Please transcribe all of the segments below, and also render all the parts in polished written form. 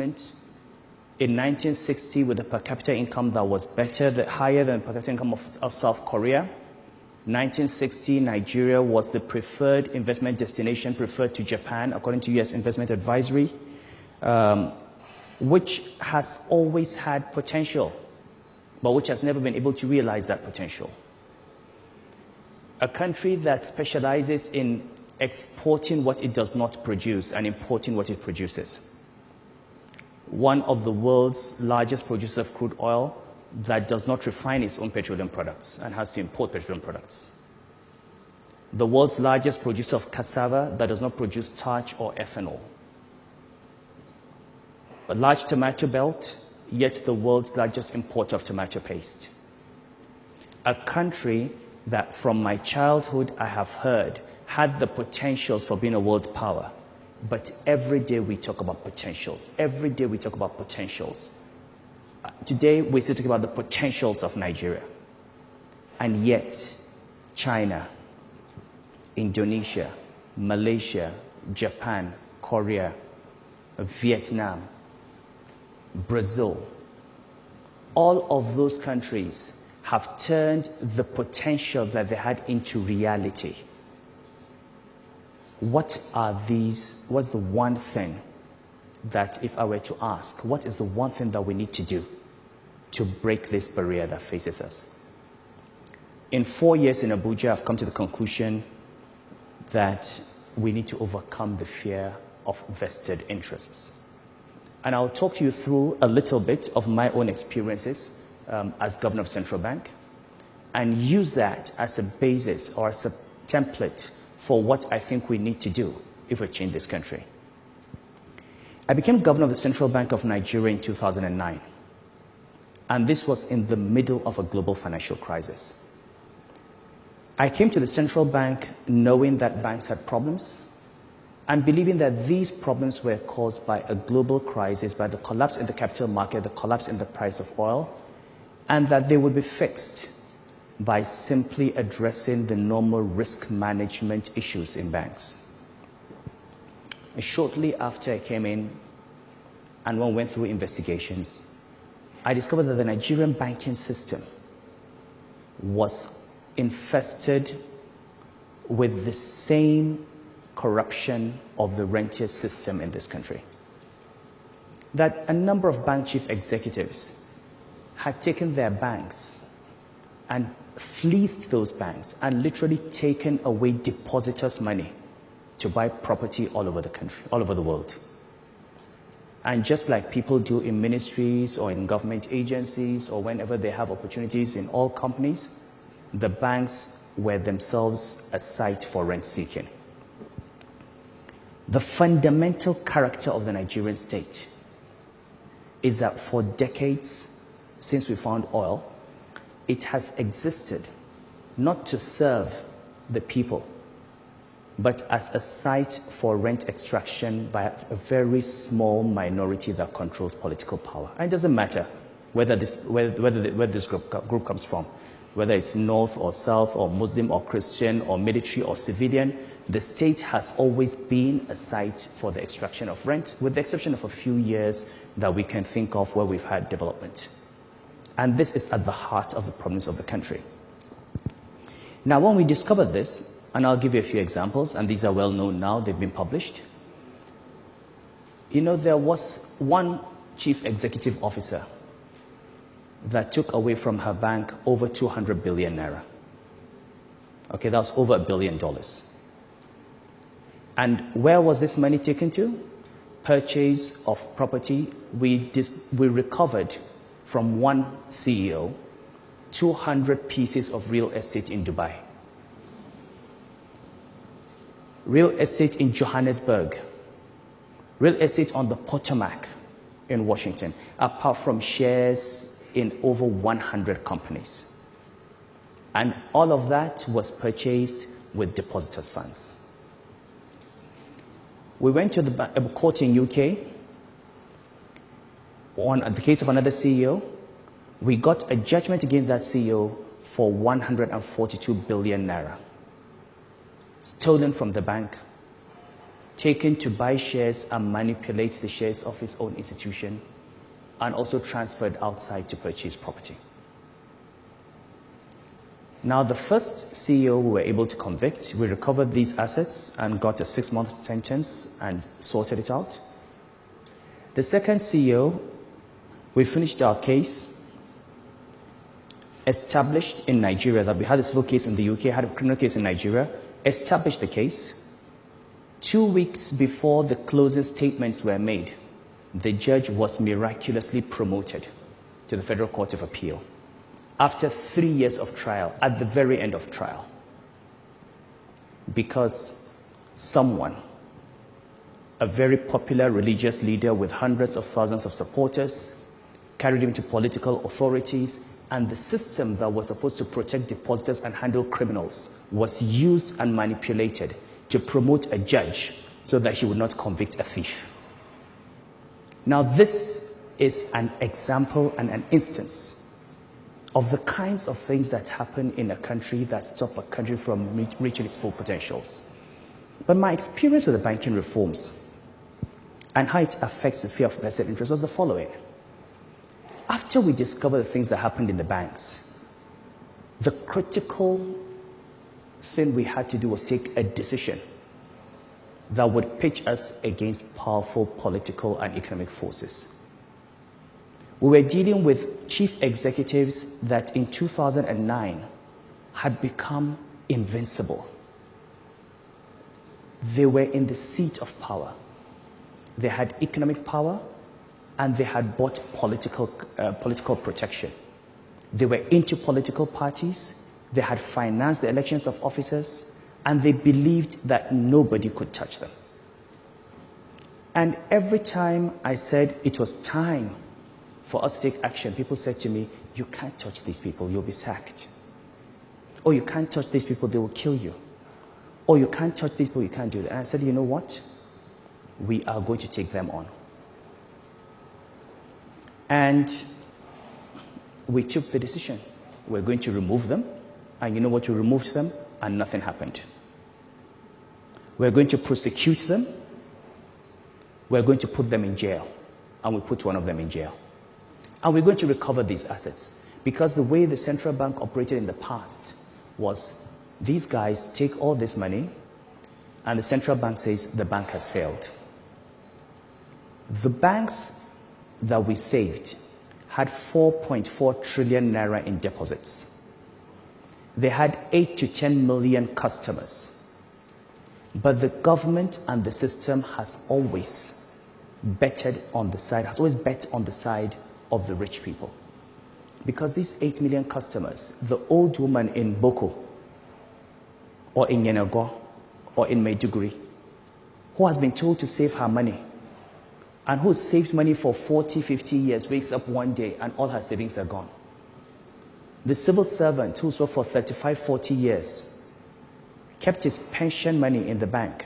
in 1960 with a per capita income that was higher than the per capita income of South Korea. 1960, Nigeria was the preferred investment destination, preferred to Japan, according to U.S. Investment Advisory, which has always had potential, but which has never been able to realize that potential. A country that specializes in exporting what it does not produce and importing what it produces. One of the world's largest producers of crude oil that does not refine its own petroleum products and has to import petroleum products. The world's largest producer of cassava that does not produce starch or ethanol. A large tomato belt, yet the world's largest importer of tomato paste. A country that from my childhood I have heard had the potentials for being a world power. But every day we talk about potentials. Every day we talk about potentials. Today we're still talking about the potentials of Nigeria. And yet, China, Indonesia, Malaysia, Japan, Korea, Vietnam, Brazil, all of those countries have turned the potential that they had into reality. What's the one thing that, if I were to ask, what is the one thing that we need to do to break this barrier that faces us? In 4 years in Abuja, I've come to the conclusion that we need to overcome the fear of vested interests. And I'll talk to you through a little bit of my own experiences as governor of Central Bank and use that as a basis or as a template for what I think we need to do if we change this country. I became governor of the Central Bank of Nigeria in 2009. And this was in the middle of a global financial crisis. I came to the central bank knowing that banks had problems and believing that these problems were caused by a global crisis, by the collapse in the capital market, the collapse in the price of oil, and that they would be fixed by simply addressing the normal risk management issues in banks. Shortly after I came in and when we went through investigations, I discovered that the Nigerian banking system was infested with the same corruption of the rentier system in this country. That a number of bank chief executives had taken their banks and fleeced those banks and literally taken away depositors' money to buy property all over the country, all over the world. And just like people do in ministries or in government agencies or whenever they have opportunities in all companies, the banks were themselves a site for rent seeking. The fundamental character of the Nigerian state is that for decades, since we found oil, it has existed not to serve the people, but as a site for rent extraction by a very small minority that controls political power. And it doesn't matter where this group comes from, whether it's North or South or Muslim or Christian or military or civilian. The state has always been a site for the extraction of rent, with the exception of a few years that we can think of where we've had development. And this is at the heart of the problems of the country. Now, when we discovered this, and I'll give you a few examples, and these are well known now, they've been published. You know, there was one chief executive officer that took away from her bank over 200 billion naira. Okay, that was over $1 billion. And where was this money taken to? Purchase of property. We recovered from one CEO 200 pieces of real estate in Dubai. Real estate in Johannesburg. Real estate on the Potomac in Washington, apart from shares in over 100 companies. And all of that was purchased with depositors' funds. We went to the court in UK on the case of another CEO. We got a judgment against that CEO for 142 billion naira, stolen from the bank taken to buy shares and manipulate the shares of his own institution, and also transferred outside to purchase property. Now, the first CEO we were able to convict, we recovered these assets and got a 6-month sentence and sorted it out. The second CEO, we finished our case, established in Nigeria that we had a civil case in the UK, had a criminal case in Nigeria, established the case. 2 weeks before the closing statements were made, the judge was miraculously promoted to the Federal Court of Appeal after 3 years of trial, at the very end of trial, because someone, a very popular religious leader with hundreds of thousands of supporters, carried him to political authorities, and the system that was supposed to protect depositors and handle criminals was used and manipulated to promote a judge so that he would not convict a thief. Now, this is an example and an instance of the kinds of things that happen in a country that stop a country from reaching its full potentials. But my experience with the banking reforms and how it affects the fear of vested interest was the following. After we discovered the things that happened in the banks, the critical thing we had to do was take a decision that would pitch us against powerful political and economic forces. We were dealing with chief executives that in 2009 had become invincible. They were in the seat of power. They had economic power, and they had bought political protection. They were into political parties. They had financed the elections of officers, and they believed that nobody could touch them. And every time I said it was time for us to take action, people said to me, you can't touch these people, you'll be sacked. Or you can't touch these people, they will kill you. Or you can't touch these people, you can't do that. And I said, you know what? We are going to take them on. And we took the decision. We're going to remove them. And you know what? We removed them and nothing happened. We're going to prosecute them. We're going to put them in jail. And we put one of them in jail. And we're going to recover these assets. Because the way the central bank operated in the past was these guys take all this money and the central bank says the bank has failed. The banks that we saved had 4.4 trillion naira in deposits. They had 8 to 10 million customers. But the government and the system has always bet on the side of the rich people. Because these 8 million customers, the old woman in Boko, or in Yenagoa, or in Maiduguri, who has been told to save her money, and who saved money for 40, 50 years, wakes up one day and all her savings are gone. The civil servant who's worked for 35, 40 years, kept his pension money in the bank,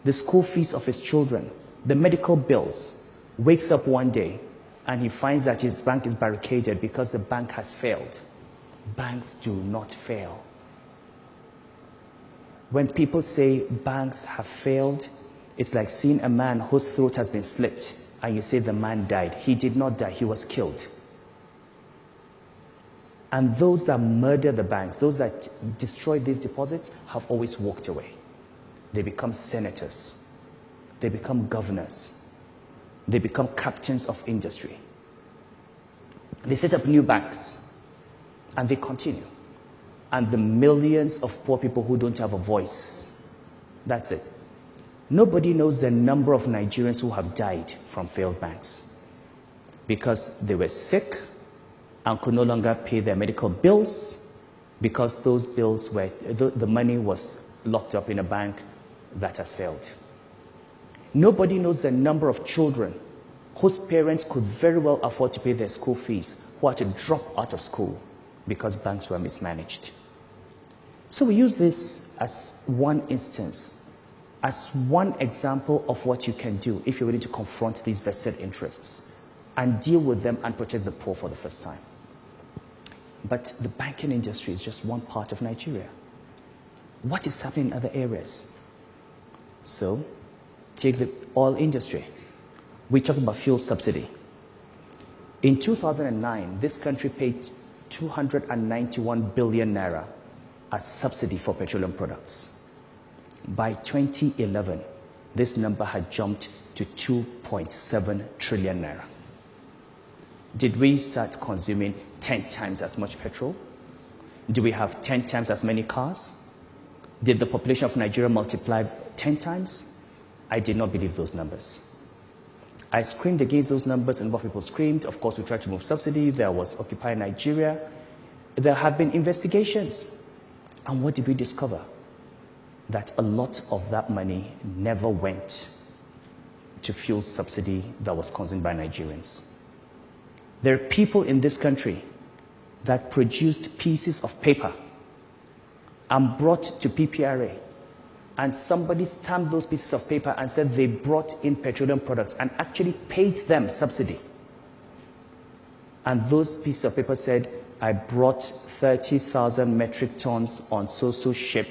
the school fees of his children, the medical bills, wakes up one day and he finds that his bank is barricaded because the bank has failed. Banks do not fail. When people say banks have failed, it's like seeing a man whose throat has been slit and you say the man died. He did not die, he was killed. And those that murder the banks, those that destroy these deposits, have always walked away. They become senators. They become governors. They become captains of industry. They set up new banks. And they continue. And the millions of poor people who don't have a voice, that's it. Nobody knows the number of Nigerians who have died from failed banks. Because they were sick and could no longer pay their medical bills, because those bills were, the money was locked up in a bank that has failed. Nobody knows the number of children whose parents could very well afford to pay their school fees, who had to drop out of school because banks were mismanaged. So we use this as one instance, as one example of what you can do if you're willing to confront these vested interests and deal with them and protect the poor for the first time. But the banking industry is just one part of Nigeria. What is happening in other areas? So Take the oil industry. We're talking about fuel subsidy. In 2009, this country paid 291 billion naira as subsidy for petroleum products. By 2011, this number had jumped to 2.7 trillion naira. Did we start consuming 10 times as much petrol? Do we have 10 times as many cars? Did the population of Nigeria multiply 10 times? I did not believe those numbers. I screamed against those numbers, and what people screamed. Of course, we tried to remove subsidy. There was Occupy Nigeria. There have been investigations. And what did we discover? That a lot of that money never went to fuel subsidy that was consumed by Nigerians. There are people in this country that produced pieces of paper and brought to PPRA, and somebody stamped those pieces of paper and said they brought in petroleum products and actually paid them subsidy. And those pieces of paper said, I brought 30,000 metric tons on so-so ship,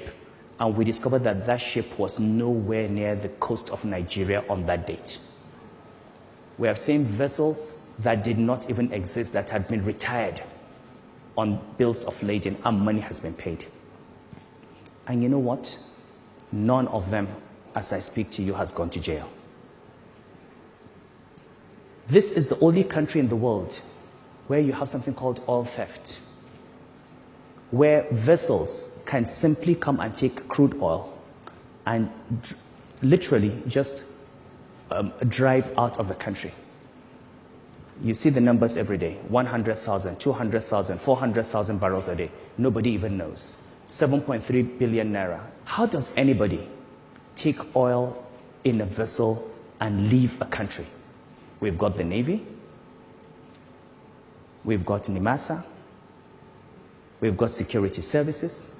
and we discovered that that ship was nowhere near the coast of Nigeria on that date. We have seen vessels that did not even exist, that had been retired on bills of lading, and money has been paid. And you know what? None of them, as I speak to you, has gone to jail. This is the only country in the world where you have something called oil theft, where vessels can simply come and take crude oil and literally just drive out of the country. You see the numbers every day: 100,000, 200,000, 400,000 barrels a day. Nobody even knows. 7.3 billion naira. How does anybody take oil in a vessel and leave a country? We've got the Navy, we've got NIMASA, we've got security services,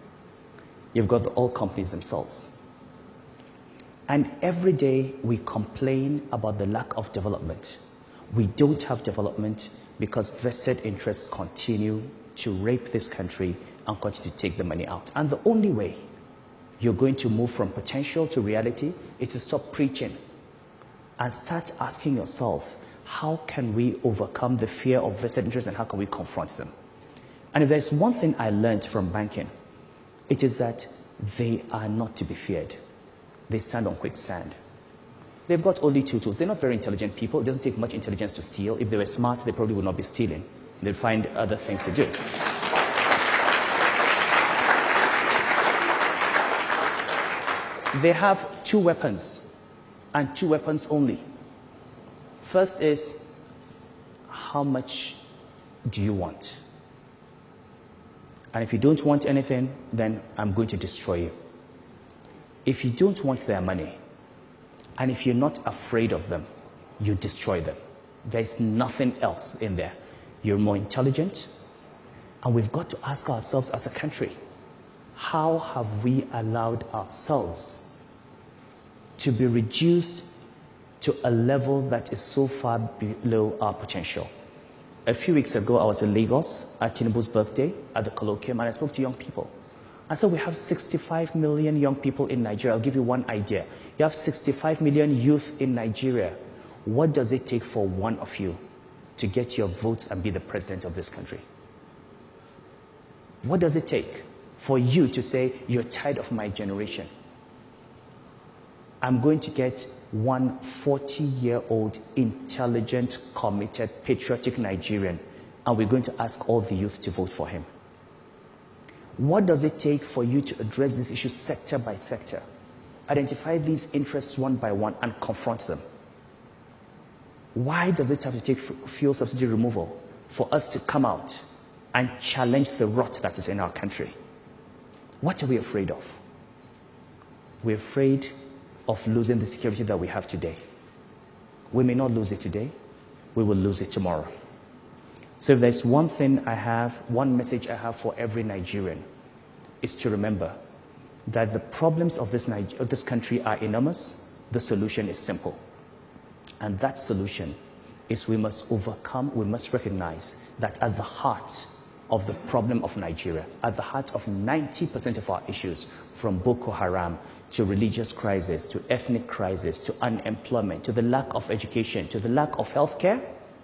you've got the oil companies themselves. And every day we complain about the lack of development. We don't have development because vested interests continue to rape this country and continue to take the money out. And the only way you're going to move from potential to reality is to stop preaching and start asking yourself, how can we overcome the fear of vested interests and how can we confront them? And if there's one thing I learned from banking, it is that they are not to be feared. They stand on quicksand. They've got only two tools. They're not very intelligent people. It doesn't take much intelligence to steal. If they were smart, they probably would not be stealing. They'd find other things to do. They have two weapons, and two weapons only. First is, how much do you want? And if you don't want anything, then I'm going to destroy you. If you don't want their money, and if you're not afraid of them, you destroy them. There's nothing else in there. You're more intelligent, and we've got to ask ourselves as a country, how have we allowed ourselves to be reduced to a level that is so far below our potential? A few weeks ago, I was in Lagos at Tinubu's birthday at the colloquium, and I spoke to young people. I said, we have 65 million young people in Nigeria. I'll give you one idea. You have 65 million youth in Nigeria. What does it take for one of you to get your votes and be the president of this country? What does it take for you to say, you're tired of my generation? I'm going to get one 40-year-old, intelligent, committed, patriotic Nigerian, and we're going to ask all the youth to vote for him. What does it take for you to address these issues sector by sector? Identify these interests one by one and confront them. Why does it have to take fuel subsidy removal for us to come out and challenge the rot that is in our country? What are we afraid of? We're afraid of losing the security that we have today. We may not lose it today, we will lose it tomorrow. So if there's one thing I have, one message I have for every Nigerian, is to remember that the problems of this country are enormous. The solution is simple. And that solution is we must recognize that at the heart of the problem of Nigeria, at the heart of 90% of our issues, from Boko Haram to religious crisis, to ethnic crisis, to unemployment, to the lack of education, to the lack of healthcare,